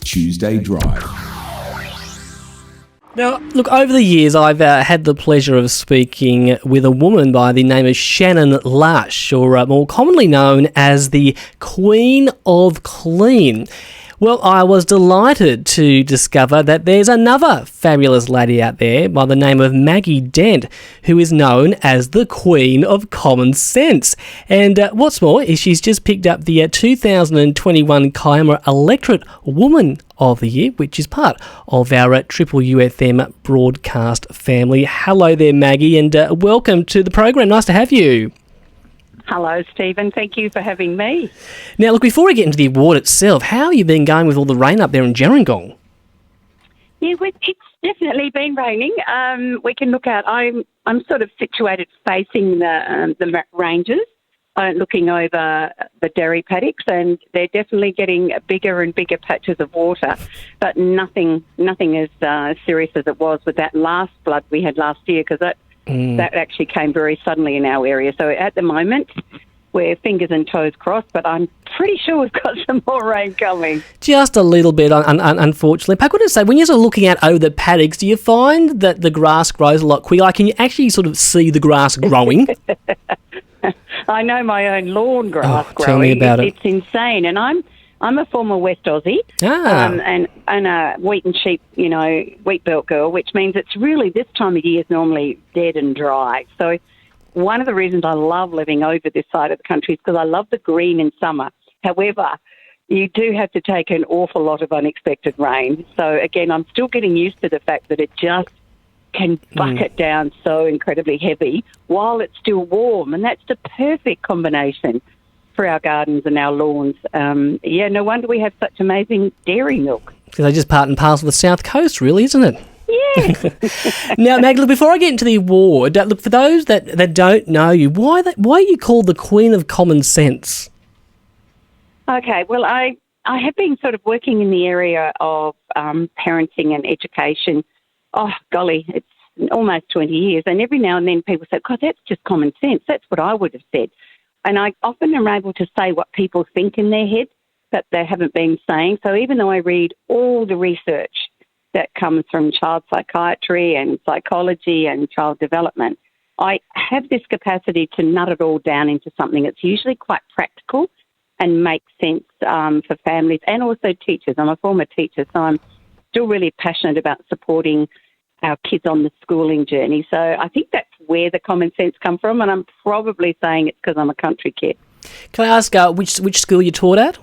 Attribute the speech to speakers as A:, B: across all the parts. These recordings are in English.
A: Tuesday Drive.
B: Now, look, over the years, I've had the pleasure of speaking with a woman by the name of Shannon Lush, or more commonly known as the Queen of Clean. Well, I was delighted to discover that there's another fabulous lady out there by the name of Maggie Dent, who is known as the Queen of Common Sense. And what's more is she's just picked up the 2021 Kiama Electorate Woman of the Year, which is part of our Triple UFM broadcast family. Hello there, Maggie, and welcome to the program. Nice to have you.
C: Hello, Stephen. Thank you for having me.
B: Now, look, before we get into the award itself, how have you been going with all the rain up there in Gerringong?
C: Yeah, it's definitely been raining. We can look out. I'm sort of situated facing the ranges, looking over the dairy paddocks, and they're definitely getting bigger and bigger patches of water, but nothing as serious as it was with that last flood we had last year, because that actually came very suddenly in our area. So at the moment, we're fingers and toes crossed, but I'm pretty sure we've got some more rain coming. Just
B: a little bit, unfortunately. But I couldn't say, when you're sort of looking out over the paddocks, do you find that the grass grows a lot quicker? Like, can you actually sort of see the grass growing?
C: I know my own lawn grass growing.
B: Tell me about it.
C: It's insane. And I'm a former West Aussie and a wheat and sheep, wheat belt girl, which means it's really, this time of year is normally dead and dry. So one of the reasons I love living over this side of the country is because I love the green in summer. However, you do have to take an awful lot of unexpected rain. So again, I'm still getting used to the fact that it just can bucket down so incredibly heavy while it's still warm, and that's the perfect combination for our gardens and our lawns. No wonder we have such amazing dairy milk.
B: Because they just part and parcel of the South Coast, really, isn't it?
C: Yeah.
B: Now, Mag, look, before I get into the award, look, for those that don't know you, why are you called the Queen of Common Sense?
C: Okay, well, I have been sort of working in the area of parenting and education. Oh, golly, it's almost 20 years. And every now and then people say, God, that's just common sense. That's what I would have said. And I often am able to say what people think in their head that they haven't been saying. So even though I read all the research that comes from child psychiatry and psychology and child development, I have this capacity to nut it all down into something that's usually quite practical and makes sense for families and also teachers. I'm a former teacher, so I'm still really passionate about supporting our kids on the schooling journey. So I think that's where the common sense come from, and I'm probably saying it's because I'm a country kid.
B: Can I ask which school you taught at?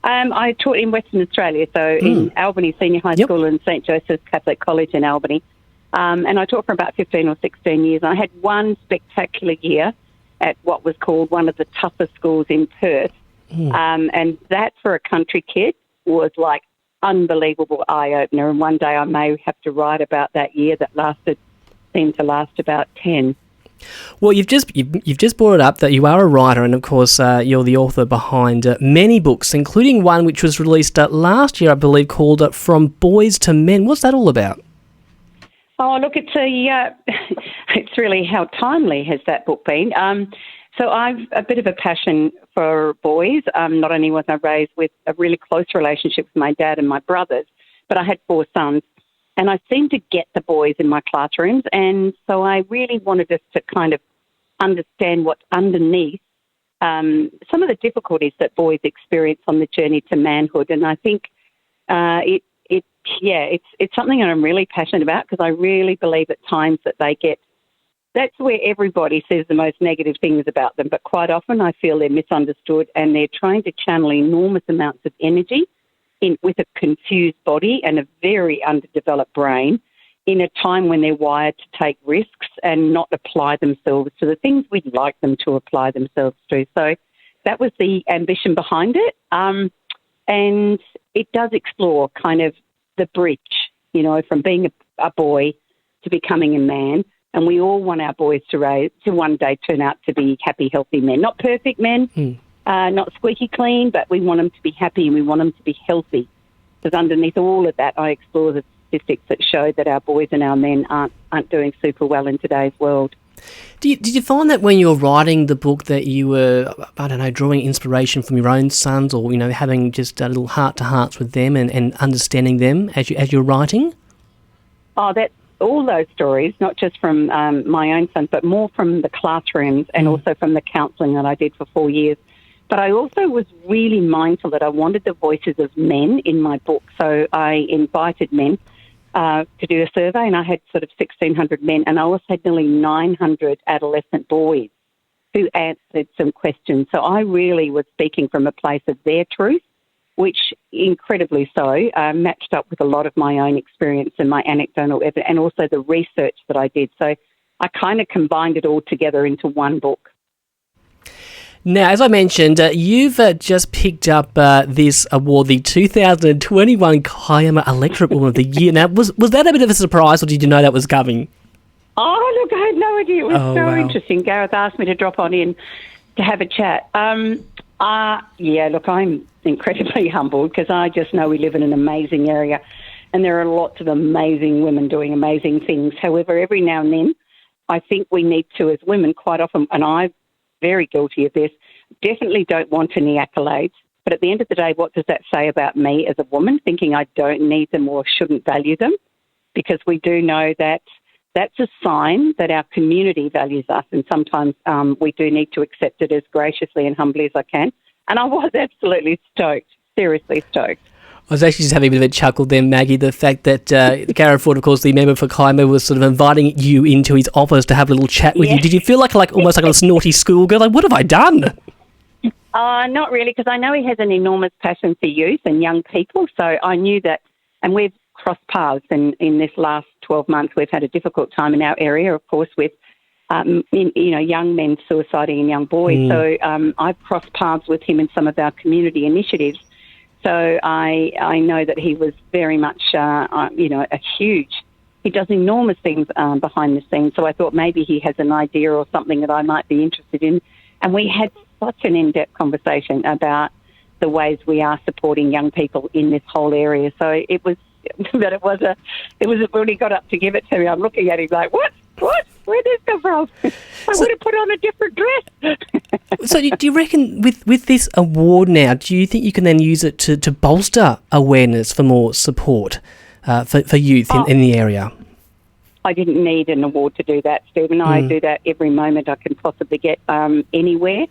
C: I taught in Western Australia, so in Albany Senior High School and St Joseph's Catholic College in Albany. And I taught for about 15 or 16 years. I had one spectacular year at what was called one of the toughest schools in Perth. And that, for a country kid, was like unbelievable eye-opener. And one day I may have to write about that year that seemed to last about 10.
B: Well, you've just brought it up that you are a writer, and of course you're the author behind many books, including one which was released last year, I believe, called From Boys to Men. What's that all about?
C: Oh, look, it's it's really how timely has that book been. So I've a bit of a passion for boys. Not only was I raised with a really close relationship with my dad and my brothers, but I had 4 sons. And I seemed to get the boys in my classrooms, and so I really wanted us to kind of understand what's underneath some of the difficulties that boys experience on the journey to manhood. And I think it's something that I'm really passionate about, because I really believe at times that that's where everybody says the most negative things about them, but quite often I feel they're misunderstood and they're trying to channel enormous amounts of energy with a confused body and a very underdeveloped brain in a time when they're wired to take risks and not apply themselves to the things we'd like them to apply themselves to. So that was the ambition behind it. And it does explore kind of the bridge, from being a boy to becoming a man. And we all want our boys to one day turn out to be happy, healthy men. Not perfect men, not squeaky clean, but we want them to be happy and we want them to be healthy. Because underneath all of that, I explore the statistics that show that our boys and our men aren't doing super well in today's world.
B: Did you find that when you were writing the book that you were, I don't know, drawing inspiration from your own sons, or, you know, having just a little heart-to-hearts with them and understanding them as you're writing?
C: Oh, that's all those stories, not just from my own sons, but more from the classrooms and also from the counselling that I did for 4 years. But I also was really mindful that I wanted the voices of men in my book. So I invited men to do a survey, and I had sort of 1,600 men, and I also had nearly 900 adolescent boys who answered some questions. So I really was speaking from a place of their truth, which incredibly so matched up with a lot of my own experience and my anecdotal evidence, and also the research that I did. So I kind of combined it all together into one book.
B: Now, as I mentioned, you've just picked up this award, the 2021 Kiama Electorate Woman of the Year. Now, was that a bit of a surprise, or did you know that was coming?
C: Oh, look, I had no idea. It was interesting. Gareth asked me to drop on in to have a chat. Yeah, look, I'm incredibly humbled because I just know we live in an amazing area and there are lots of amazing women doing amazing things. However, every now and then, I think we need to, as women, quite often, and I'm very guilty of this, definitely don't want any accolades. But at the end of the day, what does that say about me as a woman, thinking I don't need them or shouldn't value them? Because we do know that that's a sign that our community values us, and sometimes we do need to accept it as graciously and humbly as I can. And I was absolutely stoked, seriously stoked.
B: I was actually just having a bit of a chuckle then, Maggie, the fact that Gareth Ford, of course, the member for Kiama, was sort of inviting you into his office to have a little chat with you. Did you feel like almost like a naughty schoolgirl? Like, what have I done?
C: Not really, because I know he has an enormous passion for youth and young people. So I knew that, and we've crossed paths in this last 12 months. We've had a difficult time in our area, of course, with young men suiciding and young boys. So I've crossed paths with him in some of our community initiatives. So I know that he was very much, he does enormous things behind the scenes. So I thought maybe he has an idea or something that I might be interested in. And we had such an in-depth conversation about the ways we are supporting young people in this whole area. So it was when he got up to give it to me, I'm looking at him like, what? Where did this come from? I would have put on a different dress.
B: So do you reckon with this award now, do you think you can then use it to bolster awareness for more support for youth in the area?
C: I didn't need an award to do that, Stephen. I do that every moment I can possibly get anywhere.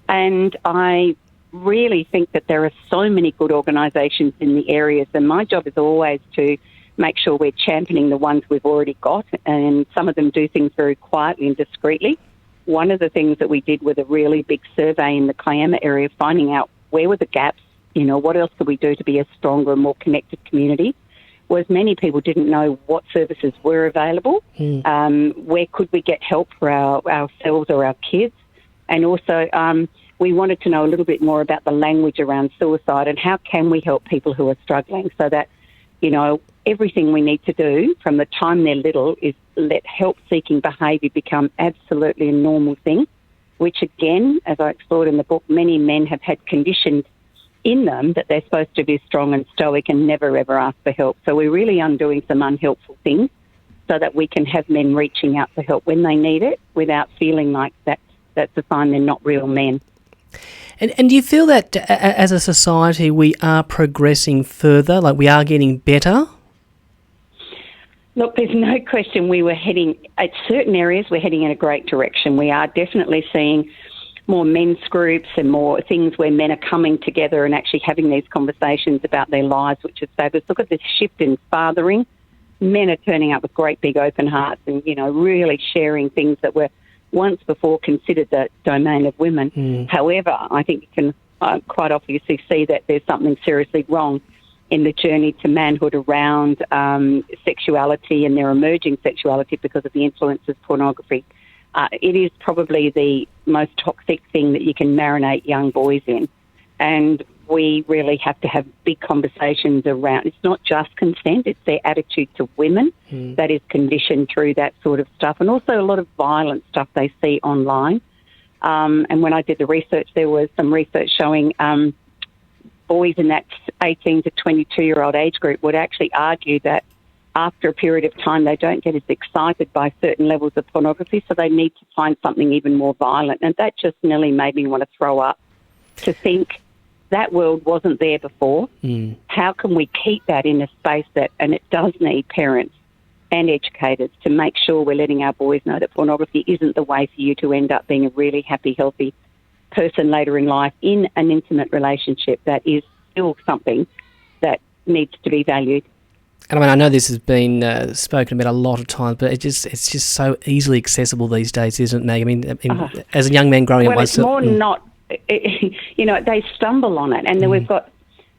C: And I really think that there are so many good organisations in the areas, and my job is always to make sure we're championing the ones we've already got, and some of them do things very quietly and discreetly. One of the things that we did with a really big survey in the Kiama area, finding out where were the gaps, what else could we do to be a stronger and more connected community, was many people didn't know what services were available, where could we get help for ourselves or our kids, and also we wanted to know a little bit more about the language around suicide and how can we help people who are struggling, so that everything we need to do from the time they're little is let help-seeking behaviour become absolutely a normal thing, which again, as I explored in the book, many men have had conditioned in them that they're supposed to be strong and stoic and never ever ask for help. So we're really undoing some unhelpful things so that we can have men reaching out for help when they need it without feeling like that's a sign they're not real men.
B: And do you feel that as a society we are progressing further, like we are getting better?
C: Look, there's no question at certain areas we're heading in a great direction. We are definitely seeing more men's groups and more things where men are coming together and actually having these conversations about their lives, which is fabulous. Look at this shift in fathering. Men are turning up with great big open hearts and, really sharing things that were once before considered the domain of women. However, I think you can quite obviously see that there's something seriously wrong in the journey to manhood around sexuality and their emerging sexuality because of the influence of pornography. It is probably the most toxic thing that you can marinate young boys in. And we really have to have big conversations around, it's not just consent, it's their attitude to women that is conditioned through that sort of stuff, and also a lot of violent stuff they see online. And when I did the research, there was some research showing boys in that 18 to 22-year-old age group would actually argue that after a period of time, they don't get as excited by certain levels of pornography, so they need to find something even more violent. And that just nearly made me want to throw up, to think that world wasn't there before. How can we keep that in a space and it does need parents and educators to make sure we're letting our boys know that pornography isn't the way for you to end up being a really happy, healthy person later in life in an intimate relationship that is still something that needs to be valued.
B: And I mean, I know this has been spoken about a lot of times, but it's just so easily accessible these days, isn't it, Meg? I mean, as a young man growing up myself...
C: Well, it's more not... they stumble on it. And then we've got...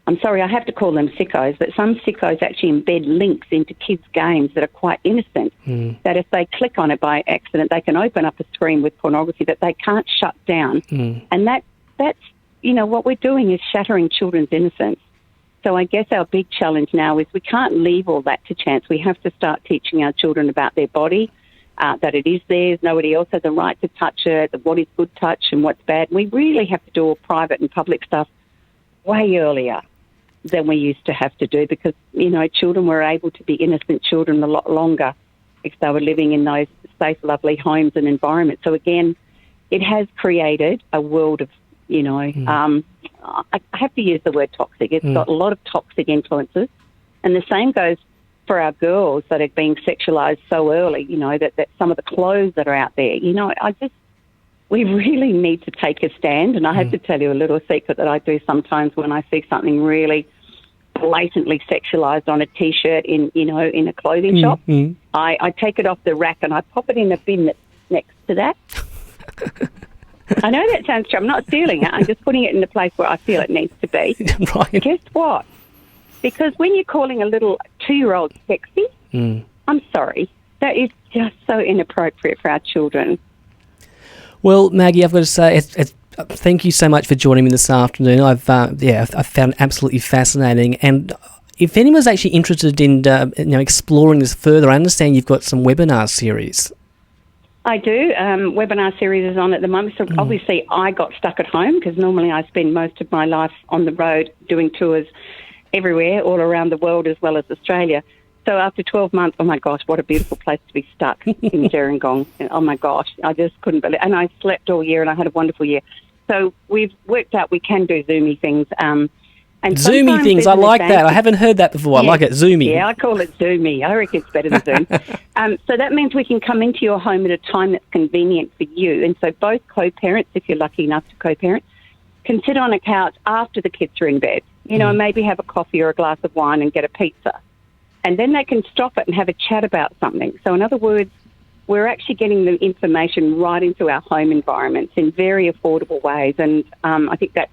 C: I'm sorry, I have to call them sickos, but some sickos actually embed links into kids' games that are quite innocent, that if they click on it by accident, they can open up a screen with pornography that they can't shut down. And that's, what we're doing is shattering children's innocence. So I guess our big challenge now is we can't leave all that to chance. We have to start teaching our children about their body, that it is theirs. Nobody else has a right to touch it, what is good touch and what's bad. We really have to do all private and public stuff way earlier than we used to have to do, because, children were able to be innocent children a lot longer if they were living in those safe, lovely homes and environments. So again, it has created a world of, I have to use the word toxic. It's got a lot of toxic influences. And the same goes for our girls that are being sexualised so early, that some of the clothes that are out there, we really need to take a stand. And I have to tell you a little secret that I do sometimes when I see something really blatantly sexualised on a T-shirt in a clothing shop. I take it off the rack and I pop it in a bin that's next to that. I know that sounds true. I'm not stealing it. I'm just putting it in the place where I feel it needs to be.
B: Right.
C: Guess what? Because when you're calling a little 2-year-old sexy, I'm sorry, that is just so inappropriate for our children.
B: Well, Maggie, I've got to say, thank you so much for joining me this afternoon. I've found it absolutely fascinating. And if anyone's actually interested in exploring this further, I understand you've got some webinar series.
C: I do. Webinar series is on at the moment. So obviously I got stuck at home because normally I spend most of my life on the road doing tours everywhere, all around the world as well as Australia. So after 12 months, oh my gosh, what a beautiful place to be stuck in Gerringong. Oh my gosh, I just couldn't believe it. And I slept all year and I had a wonderful year. So we've worked out we can do Zoomy things. And
B: Zoomy things, I like that. I haven't heard that before.
C: Yeah,
B: I like it, Zoomy.
C: Yeah, I call it Zoomy. I reckon it's better than Zoom. So that means we can come into your home at a time that's convenient for you. And so both co-parents, if you're lucky enough to co-parent, can sit on a couch after the kids are in bed, and maybe have a coffee or a glass of wine and get a pizza. And then they can stop it and have a chat about something. So in other words, we're actually getting the information right into our home environments in very affordable ways. And I think that's,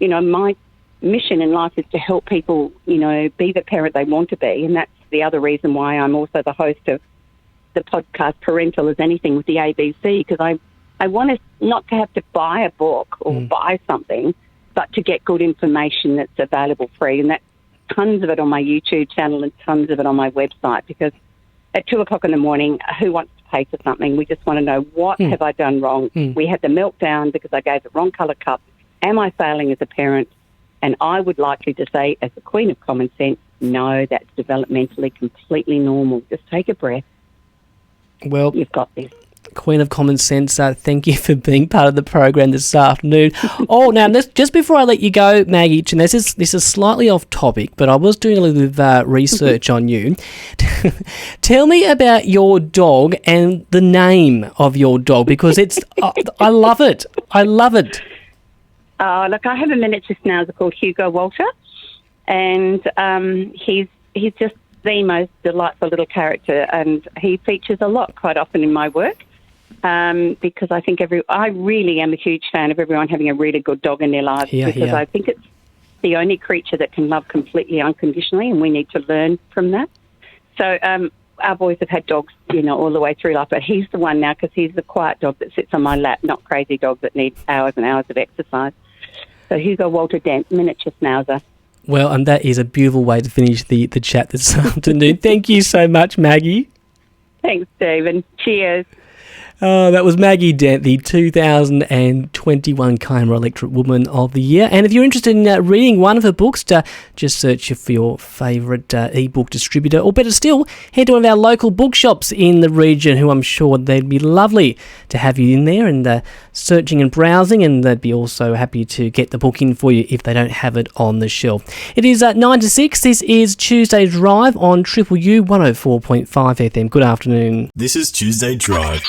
C: my mission in life is to help people, be the parent they want to be. And that's the other reason why I'm also the host of the podcast Parental As Anything with the ABC, because I want us not to have to buy a book or buy something, but to get good information that's available free. And that's tons of it on my YouTube channel and tons of it on my website, because at 2 o'clock in the morning, who wants to pay for something? We just want to know, what have I done wrong? We had the meltdown because I gave the wrong colour cup. Am I failing as a parent? And I would likely to say, as the queen of common sense, no, that's developmentally completely normal. Just take a breath.
B: Well,
C: you've got this.
B: Queen of Common Sense, thank you for being part of the program this afternoon. Now, just before I let you go, Maggie, this is slightly off topic, but I was doing a little bit of research on you. Tell me about your dog and the name of your dog, because it's I love it. I love it.
C: Look, I have a miniature schnauzer called Hugo Walter, and he's just the most delightful little character, and he features a lot quite often in my work. Because I think I really am a huge fan of everyone having a really good dog in their lives, because I think it's the only creature that can love completely unconditionally, and we need to learn from that. So our boys have had dogs, all the way through life, but he's the one now because he's the quiet dog that sits on my lap, not crazy dogs that need hours and hours of exercise. So Hugo Walter Dent, miniature schnauzer.
B: Well, and that is a beautiful way to finish the chat this afternoon. Thank you so much, Maggie.
C: Thanks, Stephen. Cheers.
B: That was Maggie Dent, the 2021 Kiama Electorate Woman of the Year. And if you're interested in reading one of her books, just search for your favourite ebook distributor, or better still, head to one of our local bookshops in the region, who I'm sure they'd be lovely to have you in there and searching and browsing, and they'd be also happy to get the book in for you if they don't have it on the shelf. It is 9 to 6. This is Tuesday Drive on Triple U 104.5 FM. Good afternoon.
A: This is Tuesday Drive.